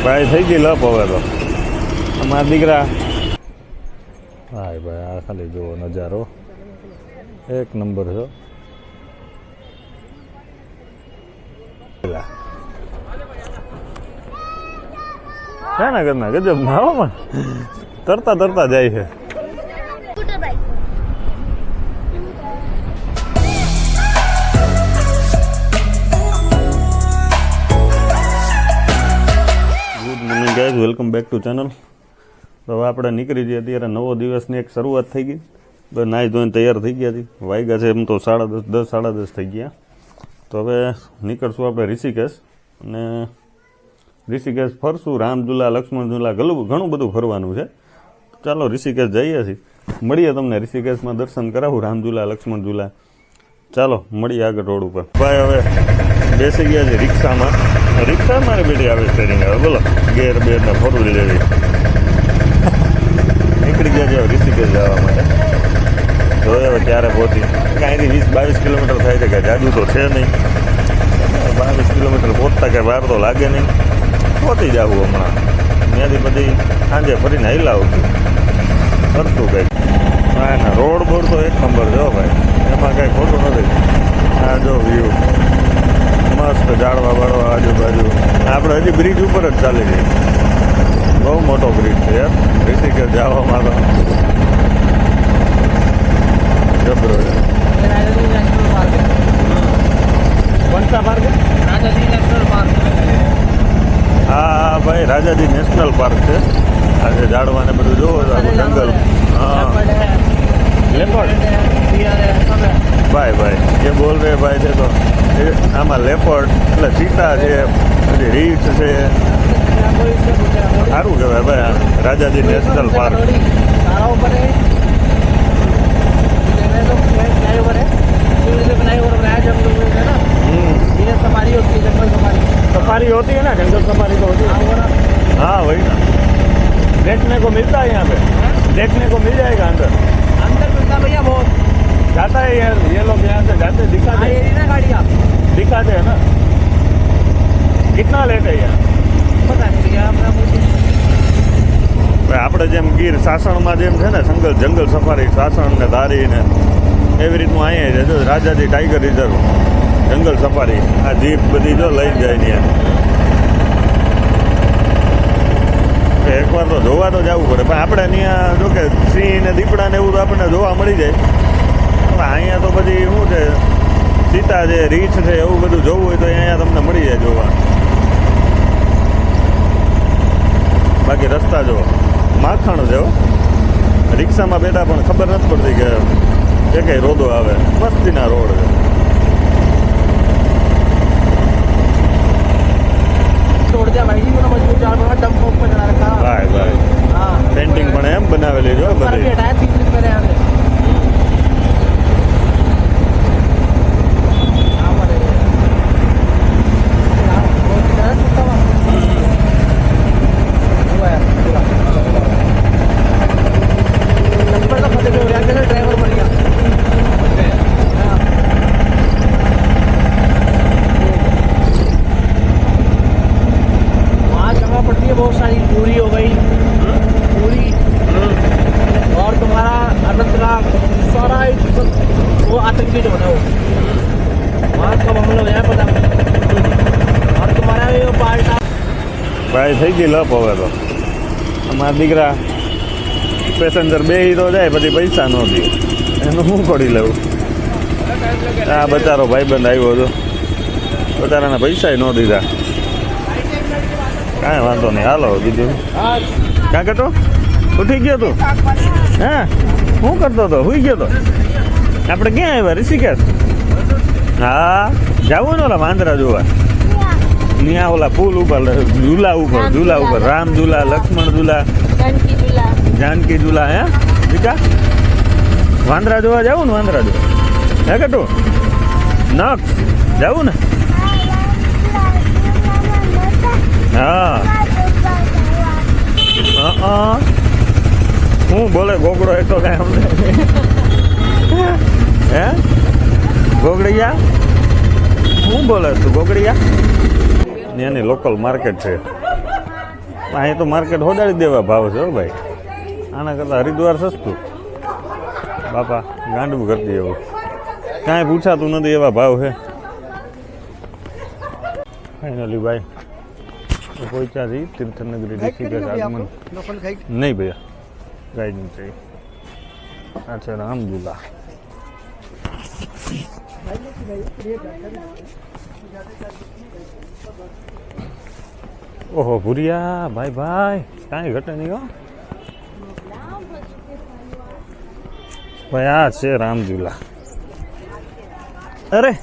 ભાઈ થઈ ગઈ લપ હવે તો અમારા દીકરા. હા ભાઈ આ ખાલી જુઓ નજારો એક નંબર છે. ના કરના ગજબ નાવામાં તરતા તરતા જાય છે. Good morning guys, welcome back to channel. તો હવે આપણે નીકળી જઈએ. અત્યારે નવો દિવસની એક શરૂઆત થઈ ગઈ. તો નાહી ધોઈને તૈયાર થઈ ગયા હતી. વાગ્યા છે એમ તો 10:30 10:30 થઈ ગયા. તો હવે નીકળશું આપણે ઋષિકેશ. અને ઋષિકેશ ફરશું. રામઝુલા, લક્ષ્મણઝુલા, ઘણું બધું ફરવાનું છે. ચાલો ઋષિકેશ જઈએ છીએ. મળીએ તમને ઋષિકેશમાં દર્શન કરાવું રામઝુલા, લક્ષ્મણઝુલા. ચાલો મળીએ આગળ રોડ ઉપર. ભાઈ હવે બેસી ગયા છે રિક્ષામાં. રિક્ષા મારે બેટી આવે સ્ટેરિંગ આવે. બોલો ગેર બેર ને ફોરવું લેવી. નીકળી ગયા છે ઋષિકેશ જવા માટે. જોઈએ હવે ક્યારે પહોંચી. કાંઈથી 20-22 કિલોમીટર થાય છે. કે જાદુ તો છે નહીં. 22 કિલોમીટર પહોંચતા કે વાર તો લાગે નહીં. પહોંચી જવું હમણાં. ત્યાંથી પછી સાંજે ફરીને હિલાવું છું. કરશું કંઈક. હા ના રોડ બોડ તો એક નંબર જો ભાઈ. એમાં કાંઈ ખોટું નથી. આ જો વ્યૂ મસ્ત ઝાડવા બાળવા આજુબાજુ. આપણે હજી બ્રિજ ઉપર જ ચાલી જઈએ. બહુ મોટો બ્રિજ છે યાર ઋષિકેશ જવામાં તો. જબરો છે. હા ભાઈ રાજાજી નેશનલ પાર્ક છે. આજે ઝાડવાને બધું જોવો છો. જંગલ. હા ભાઈ ભાઈ એ બોલ રહે ભાઈ છે તો આમાં લેપર્ડ એટલે ચીતા છે, પછી રીંછ છે. સારું કહેવાય ભાઈ રાજાજી નેશનલ પાર્ક. सफारी होती है ना, जंगल सफारी तो होती है. हाँ वही ना, देखने को मिलता है यहाँ पे. देखने को मिल जाएगा अंदर. अंदर मिलता भैया बहुत. जाता है यार ये लोग यहाँ से जाते दिखाते हैं ना गाड़ियाँ. दिखाते हैं ना. कितना लेट है यहाँ पता नहीं भैया. આપણે જેમ ગીર સાસણમાં જેમ છે ને જંગલ સફારી સાસણ ને ધારી ને એવી રીતનું અહીંયા છે. રાજાજી ટાઈગર રિઝર્વ જંગલ સફારી. આ જીપ બધી જો લઈ જાય ત્યાં. એકવાર તો જોવા તો જવું પડે. પણ આપણે ત્યાં જો કે સિંહ ને દીપડા ને એવું તો આપણને જોવા મળી જાય. પણ અહીંયા તો પછી શું છે, ચીતા છે, રીંછ છે, એવું બધું જોવું હોય તો અહીંયા તમને મળી જાય જોવા. બાકી રસ્તા જો માખણ છે. રિક્ષામાં બેઠા પણ ખબર નથી પડતી કે કઈ રોદો આવે. મસ્તીના રોડ છે. ભાઈ ભાઈ પેન્ટિંગ પણ એમ બનાવેલી જો બધી. ભાઈ થઈ ગઈ લપ હવે તો. અમારા દીકરા પેસેન્જર બેસી તો જાય પછી પૈસા ન દે. એનું શું કરી લેવું. આ બચારો ભાઈબંધ આવ્યો હતો. બચારાને પૈસા ન દીધા. કાંઈ વાંધો નહીં હાલો બીજું. ક્યાં કરતો ઉઠી ગયો તું? હે શું કરતો હતો? સુઈ ગયો તો? આપણે ક્યાં આવ્યા? ઋષિકેશ. હા જવું ને ઓલા વાંદરા જોવા. ત્યાં ઓલા પુલ ઉપર ઝૂલા ઉપર રામઝુલા, લક્ષ્મણઝુલા, જાનકી ઝુલા. હે દીકા વાંદરા જોવા જવું ને? વાંદરા જોવા હે કટું નખ જવું ને? હા હું બોલે ગોગડો એક તો કાંઈ અમને. હે ગોગડિયા શું બોલે તું? ગોગડિયા એની લોકલ માર્કેટ છે. અહીં તો માર્કેટ હોડાડી દેવા ભાવ છે હો ભાઈ. આના કરતાં હરિદ્વાર સસ્તું. બાપા ગાંડવું કરતી એવું કાંઈ પૂછાતું નથી એવા ભાવ છે. ફાઇનલી ભાઈ પહોંચ્યા છીએ તીર્થનગરી ઋષિકેશ આગમન. નહીં ભૈયા ગાઈડ નહીં चाहिए. આ છે રામઝુલા. ઓહો ભૂરિયા ભાઈ ભાઈ કાંઈ ઘટે નહીં હો ભાઈ. આ છે રામઝુલા. અરે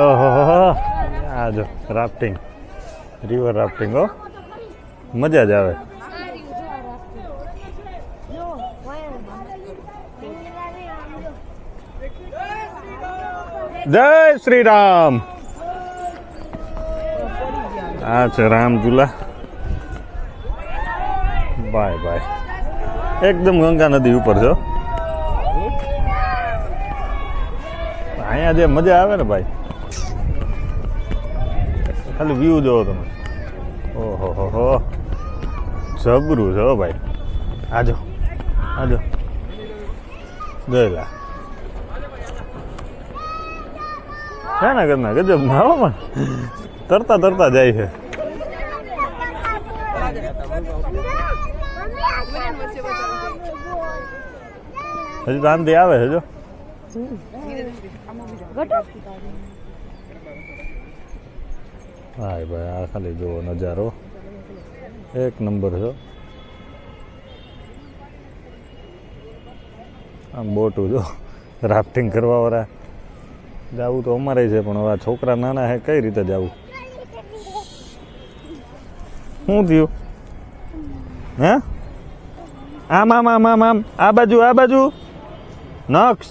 ઓહો આ જો રાફ્ટિંગ, રિવર રાફ્ટિંગ હો, મજા જ આવે. જય શ્રી રામ. આ છે રામઝુલા. Bye bye. એકદમ ગંગા નદી ઉપર છો. અહીંયા જે મજા આવે ને ભાઈ, ખાલી વ્યૂ જોવો તમે. ઓહો હો હો જબરું છે હો ભાઈ. આજો આજો જોયેલા ના કરના ગજબ ના હો પણ તરતા તરતા જાય છે. હજી તો આંધી આવે છે જો. હા ભાઈ આ ખાલી જુઓ નજારો એક નંબર છે. આમ બોટું જો રાફ્ટિંગ કરવા વાળા જવું તો અમારે છે પણ હવે છોકરા નાના છે કઈ રીતે જવું. શું થયું હે? આમ આમ આમ આમ આમ આ બાજુ નક્ષ.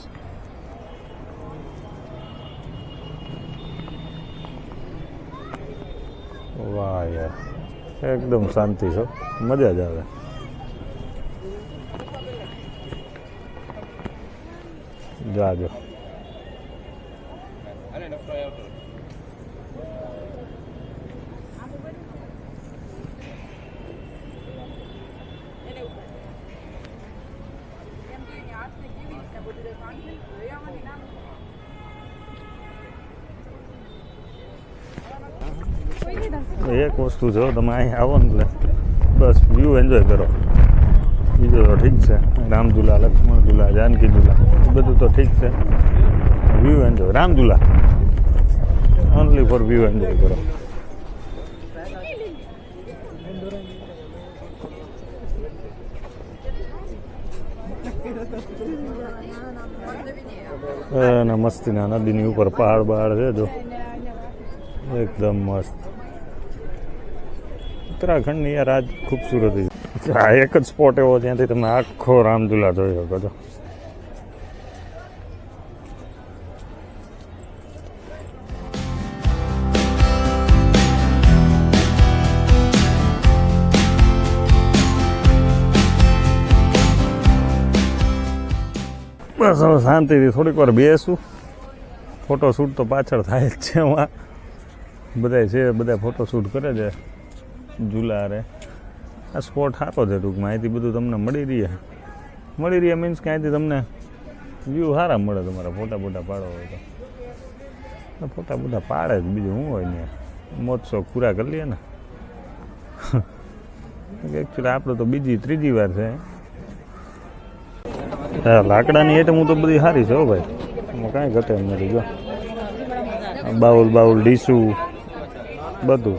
વાહ યાર એકદમ શાંતિ છે, મજા જ આવે. જાજો એક વસ્તુ જો તમે અહીં આવો ને એટલે બસ વ્યૂ એન્જોય કરો. બીજું તો ઠીક છે, રામઝુલા, લક્ષ્મણ ઝુલા, જાનકી ઝુલા એ બધું તો ઠીક છે. View enjoy, Ramjhula only for view enjoy કરો. અને મસ્તીના નદીની ઉપર પહાડ બહાડ છે જો એકદમ મસ્ત. ઉત્તરાખંડની યાર આજ ખૂબસૂરતી છે. આ એક જ સ્પોટ એવો જ્યાંથી તમે આખો રામઝુલા જોઈ શકો છો. બસ હવે શાંતિથી થોડીક વાર બેસું. ફોટોશૂટ તો પાછળ થાય જ છે. એમાં બધા છે, બધા ફોટોશૂટ કરે છે ઝૂલા રે. આ સ્પોટ સારો છે ટૂંકમાં. અહીંથી બધું તમને મળી રહે મીન્સ કે અહીંથી તમને વ્યૂ સારા મળે. તમારા ફોટા પાડો હોય તો ફોટા પાડે જ, બીજું શું હોય ને. મોજશોખ પૂરા કરી લઈએ ને. એકચ્યુઅલી આપણે તો બીજી ત્રીજી વાર છે. લાકડાની આઈટમ હું તો બધી સારી છે હો ભાઈ, એમાં કાંઈ ઘટે એમ નથી. જો બાઉલ ડીશું બધું.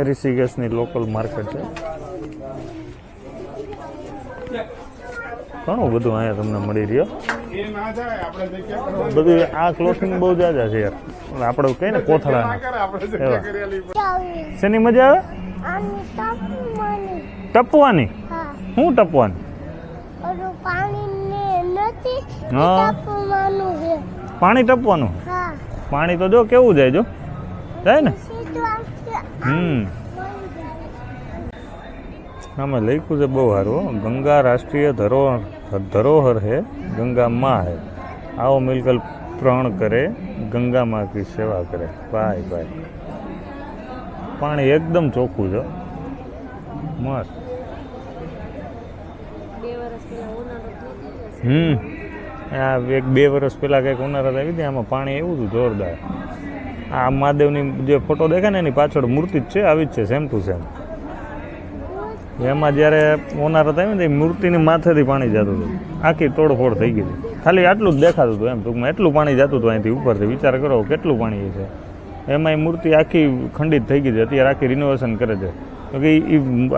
ઋષિકેશની લોકલ માર્કેટ છે. ઘણું બધું અહીંયા તમને મળી રહ્યો. બધું આ ક્લોથિંગ બહુ જાજા છે યાર. આપણે કઈ ને કોથળાના એવા. શેની મજા આવે? ટપવાની. શું ટપવાની? પાણી ટપવાનું. પાણી તો જો કેવું જાય જો જાય ને આમાં લખ્યું છે બહુ સારું ગંગા રાષ્ટ્રીય ધરોહર है गंगा माँ है आओ मिलकर प्रण करे गंगा माँ की सेवा करे ભાઈ ભાઈ પાણી એકદમ ચોખ્ખું છે મસ્ત આ 1-2 વર્ષ પહેલા કંઈક ઉનાળા આવી હતી આમાં પાણી એવું હતું જોરદાર આ મહાદેવની જે ફોટો દેખાય ને એની પાછળ મૂર્તિ જ છે આવી જ છે સેમ ટુ સેમ એમાં જ્યારે ઉનાળા આવી ને મૂર્તિની માથેથી પાણી જતું હતું આખી તોડફોડ થઈ ગઈ હતી ખાલી આટલું જ દેખાતું હતું એમ ટૂંકમાં એટલું પાણી જતું હતું અહીંથી ઉપરથી વિચાર કરો કેટલું પાણી છે એમાં એ મૂર્તિ આખી ખંડિત થઈ ગઈ છે અત્યારે આખી રિનોવેશન કરે છે કે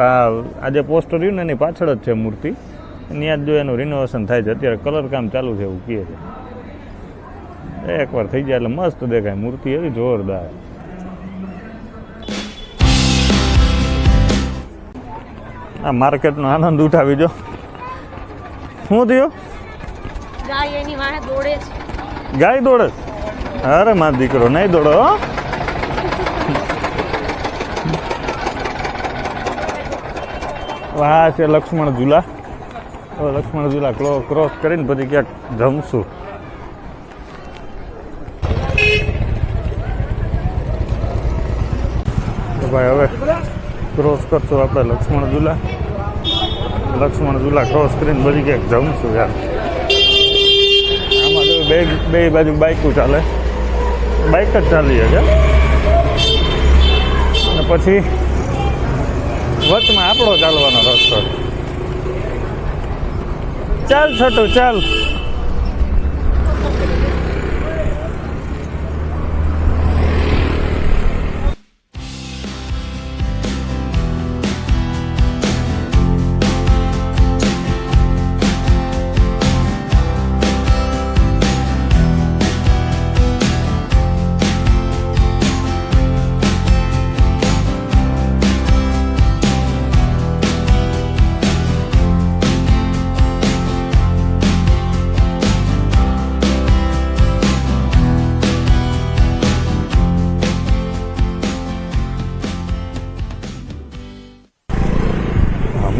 આ જે પોસ્ટર રહ્યું ને એની પાછળ જ છે મૂર્તિ ત્યાં જ જો એનું રિનોવેશન થાય છે અત્યારે કલર કામ ચાલુ છે એવું કહે છે એકવાર થઈ જાય એટલે મસ્ત દેખાય મૂર્તિ એવી જોરદાર આ માર્કેટનો આનંદ ઉઠાવી જો શું થયો ગાય દોડે અરે માર દીકરો નહીં દોડો વાહ છે લક્ષ્મણ ઝૂલા લક્ષ્મણ ઝૂલા ક્રોસ કરીને પછી ક્યાંક જમશું ભાઈ હવે ક્રોસ કરશું આપણે લક્ષ્મણ ઝૂલા ક્રોસ કરીને પછી ક્યાંક જમશું યાર આમાં જો બે બાજુ બાઇકો ચાલે બાઇક જ ચાલીએ છે અને પછી વચમાં આપણો ચાલવાનો રસ્તો ચાલ છોટું ચાલ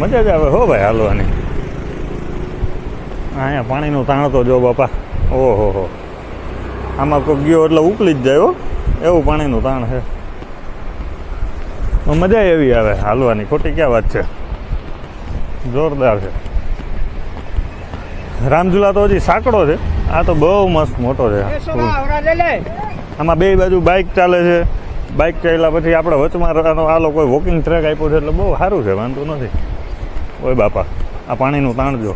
મજા જ આવે હો ભાઈ હાલવાની અહીંયા પાણીનું તાણ તો જો બાપા ઓહો હો આમાં કોઈ ગયો એટલે ઉકળી જ જાય હો એવું પાણીનું તાણ છે મજા એવી આવે હાલવાની ખોટી ક્યાં વાત છે જોરદાર છે રામઝૂલા તો હજી સાંકડો છે આ તો બહુ મસ્ત મોટો છે આમાં બે બાજુ બાઇક ચાલે છે બાઇક ચાલ્યા પછી આપણે વચમાં આ લોકો વોકિંગ ટ્રેક આપ્યો છે એટલે બહુ સારું છે વાંધો નથી ઓય બાપા આ પાણીનું તાણ જો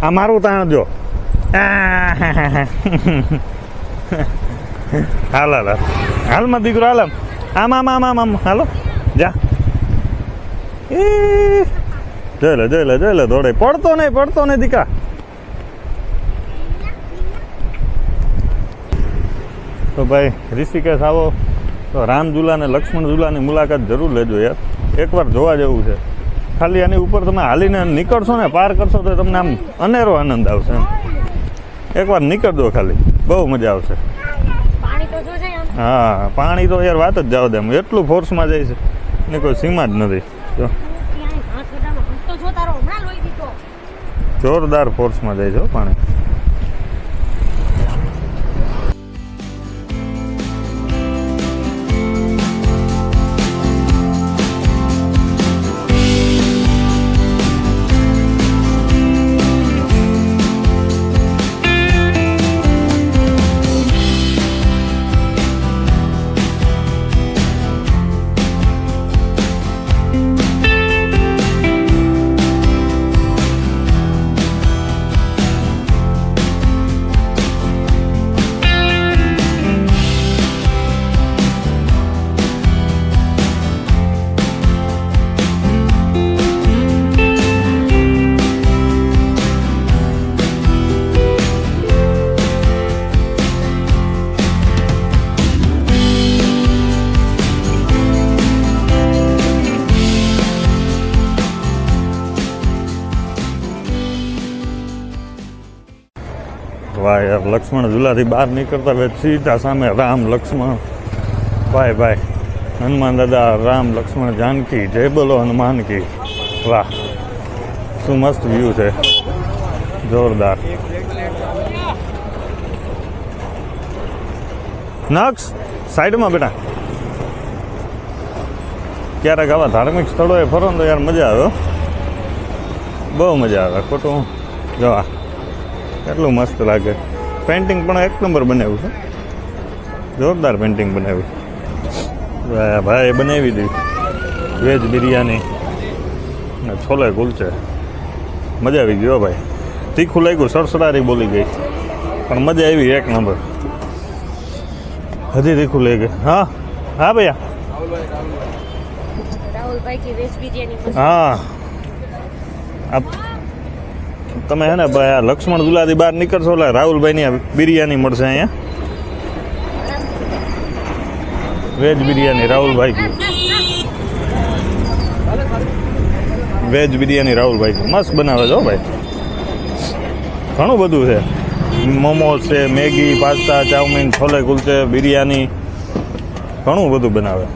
આ મારું તાણ જો હાલ હાલ હાલમાં દીકરો હાલ આમ હાલો જા જોઈ લે દોડે પડતો નહીં દીકા તો ભાઈ ઋષિકેશ આવો તો રામઝૂલા ને લક્ષ્મણ ઝૂલાની મુલાકાત જરૂર લેજો યાર એકવાર જોવા જેવું છે ખાલી આની ઉપર તમે હાલીને નીકળશો ને પાર કરશો તો તમને આમ અનેરો આનંદ આવશે એમ એકવાર નીકળજો ખાલી બહુ મજા આવશે હા પાણી તો યાર વાત જ જાવ દે એટલું ફોર્સમાં જાય છે એની કોઈ સીમા જ નથી જો જોરદાર ફોર્સમાં જાય છે પાણી વાહ યાર, લક્ષ્મણ ઝૂલાથી બહાર નીકળતા હવે સીધા સામે રામ લક્ષ્મણ. ભાઈ ભાઈ, હનુમાન દાદા, રામ લક્ષ્મણ જાનકી, જય બોલો હનુમાન કી. વાહ, શું મસ્ત વ્યૂ છે, જોરદાર. નક્ષ સાઈડમાં બેટા. ક્યારેક આવા ધાર્મિક સ્થળોએ ફરો ને તો યાર મજા આવે હો. બહુ મજા આવે. ખોટું જોવા કેટલું મસ્ત લાગે. પેઇન્ટિંગ પણ એક નંબર બનાવ્યું છે, જોરદાર પેઇન્ટિંગ બનાવ્યું. ભાઈ બનાવી દીધી વેજ બિરયાની ને છોલે કુલચે. મજા આવી ગયો ભાઈ. તીખું લાગ્યું, સરસરારી બોલી ગઈ, પણ મજા આવી એક નંબર. હજી તીખું લઈ ગઈ. હા હા ભૈયા. હા તમે હે ને ભાઈ આ લક્ષ્મણ ઝૂલાથી બહાર નીકળશો એટલે રાહુલભાઈની બિરયાની મળશે અહીંયા. વેજ બિરયાની રાહુલભાઈ કી. વેજ બિરયાની રાહુલભાઈ કી મસ્ત બનાવે છે ભાઈ. ઘણું બધું છે, મોમોસ છે, મેગી, પાસ્તા, ચાઉમીન, છોલે કુલચે, બિરયાની, ઘણું બધું બનાવે.